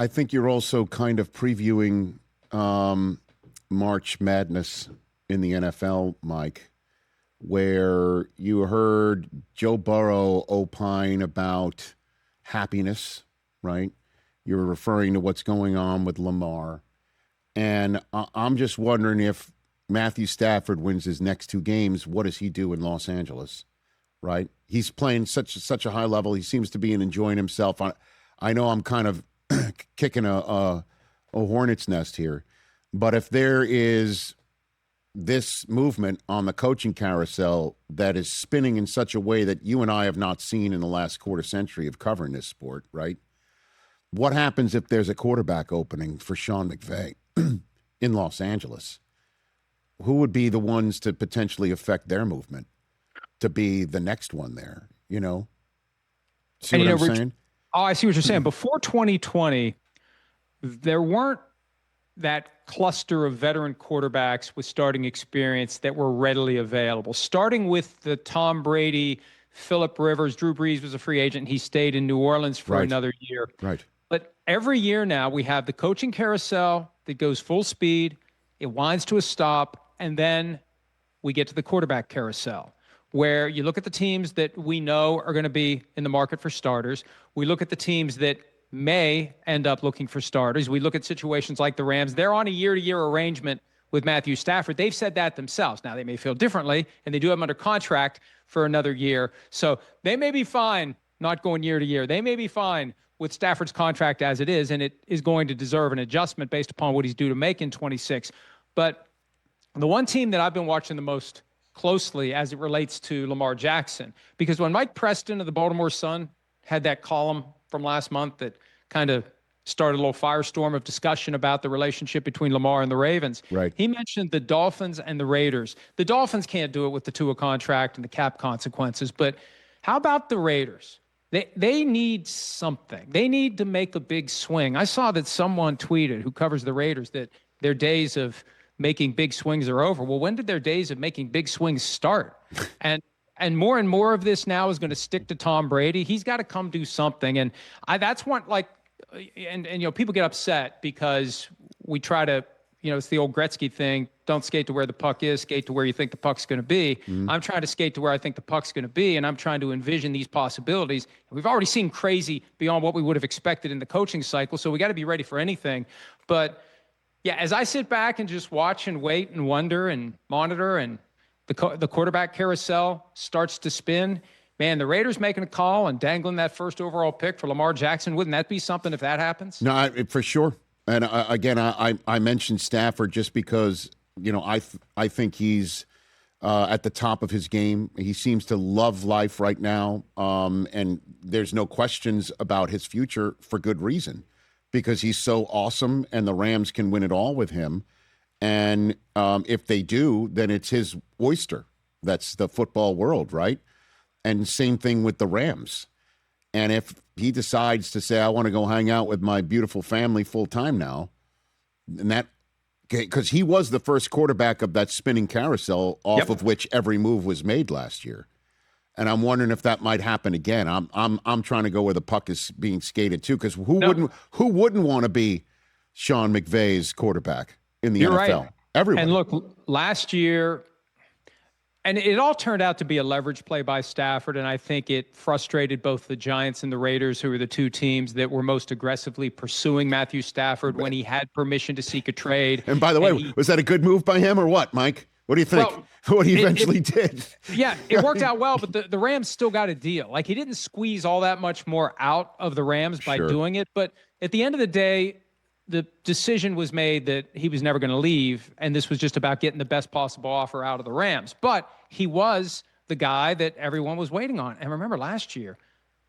I think you're also kind of previewing March Madness in the NFL, Mike, where you heard Joe Burrow opine about happiness, right? You're referring to what's going on with Lamar. And I'm just wondering if Matthew Stafford wins his next two games, what does he do in Los Angeles, right? He's playing such a high level. He seems to be enjoying himself. I know I'm kind of kicking a hornet's nest here, but if there is this movement on the coaching carousel that is spinning in such a way that you and I have not seen in the last quarter century of covering this sport, right? What happens if there's a quarterback opening for Sean McVay in Los Angeles? Who would be the ones to potentially affect their movement to be the next one there, you know? See what I'm saying? Oh, I see what you're saying. Before 2020, there weren't that cluster of veteran quarterbacks with starting experience that were readily available. Starting with the Tom Brady, Phillip Rivers, Drew Brees was a free agent. He stayed in New Orleans for another year. Right. But every year now we have the coaching carousel that goes full speed. It winds to a stop. And then we get to the quarterback carousel, where you look at the teams that we know are going to be in the market for starters. We look at the teams that may end up looking for starters. We look at situations like the Rams. They're on a year-to-year arrangement with Matthew Stafford. They've said that themselves. Now, they may feel differently, and they do have him under contract for another year. So they may be fine not going year to year. They may be fine with Stafford's contract as it is, and it is going to deserve an adjustment based upon what he's due to make in 26. But the one team that I've been watching the most closely as it relates to Lamar Jackson, because when Mike Preston of the Baltimore Sun had that column from last month that kind of started a little firestorm of discussion about the relationship between Lamar and the Ravens, right, he mentioned the Dolphins and the Raiders. The Dolphins can't do it with the Tua contract and the cap consequences, but how about the Raiders? They need something. They need to make a big swing. I saw that someone tweeted, who covers the Raiders, that their days of making big swings are over. Well, when did their days of making big swings start? And more of this now is going to stick to Tom Brady. He's got to come do something. And that's one, like, and you know, people get upset because we try to, you know, it's the old Gretzky thing. Don't skate to where the puck is, skate to where you think the puck's going to be. I'm trying to skate to where I think the puck's going to be, and I'm trying to envision these possibilities. We've already seen crazy beyond what we would have expected in the coaching cycle, so we got to be ready for anything. But yeah, as I sit back and just watch and wait and wonder and monitor, and the quarterback carousel starts to spin, man, the Raiders making a call and dangling that first overall pick for Lamar Jackson, wouldn't that be something if that happens? No, for sure. And again, I mentioned Stafford just because, you know, I think he's at the top of his game. He seems to love life right now, and there's no questions about his future for good reason, because he's so awesome, and the Rams can win it all with him. And if they do, then it's his oyster. That's the football world, right? And same thing with the Rams. And if he decides to say, I want to go hang out with my beautiful family full time now, and that, because he was the first quarterback of that spinning carousel off of which every move was made last year. And I'm wondering if that might happen again. I'm trying to go where the puck is being skated to, because who wouldn't want to be Sean McVay's quarterback in the NFL? Right. Everyone. And look, last year, and it all turned out to be a leverage play by Stafford, and I think it frustrated both the Giants and the Raiders, who were the two teams that were most aggressively pursuing Matthew Stafford when he had permission to seek a trade. And by the way, was that a good move by him or what, Mike? What do you think? Well, what he eventually did? Yeah, it worked out well, but the Rams still got a deal. Like, he didn't squeeze all that much more out of the Rams by doing it. But at the end of the day, the decision was made that he was never going to leave, and this was just about getting the best possible offer out of the Rams. But he was the guy that everyone was waiting on. And remember, last year,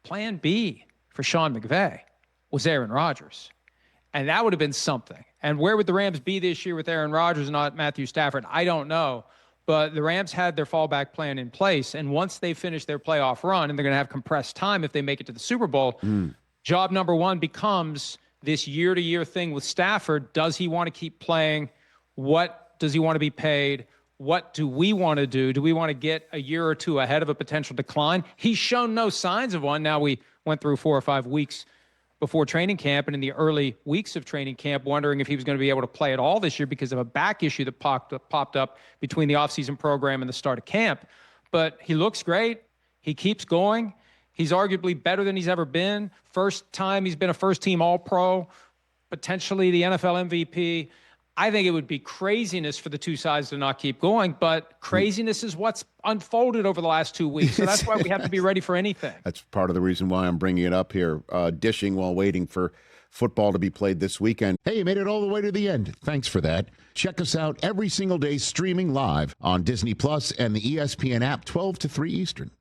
plan B for Sean McVay was Aaron Rodgers. And that would have been something. And where would the Rams be this year with Aaron Rodgers and not Matthew Stafford? I don't know. But the Rams had their fallback plan in place. And once they finish their playoff run, and they're going to have compressed time if they make it to the Super Bowl, job number one becomes this year-to-year thing with Stafford. Does he want to keep playing? What does he want to be paid? What do we want to do? Do we want to get a year or two ahead of a potential decline? He's shown no signs of one. Now, we went through 4 or 5 weeks before training camp and in the early weeks of training camp, wondering if he was going to be able to play at all this year because of a back issue that popped up between the offseason program and the start of camp. But he looks great. He keeps going. He's arguably better than he's ever been. First time he's been a first-team All-Pro, potentially the NFL MVP. I think it would be craziness for the two sides to not keep going, but craziness is what's unfolded over the last 2 weeks. So that's why we have to be ready for anything. That's part of the reason why I'm bringing it up here, dishing while waiting for football to be played this weekend. Hey, you made it all the way to the end. Thanks for that. Check us out every single day streaming live on Disney Plus and the ESPN app 12 to 3 Eastern.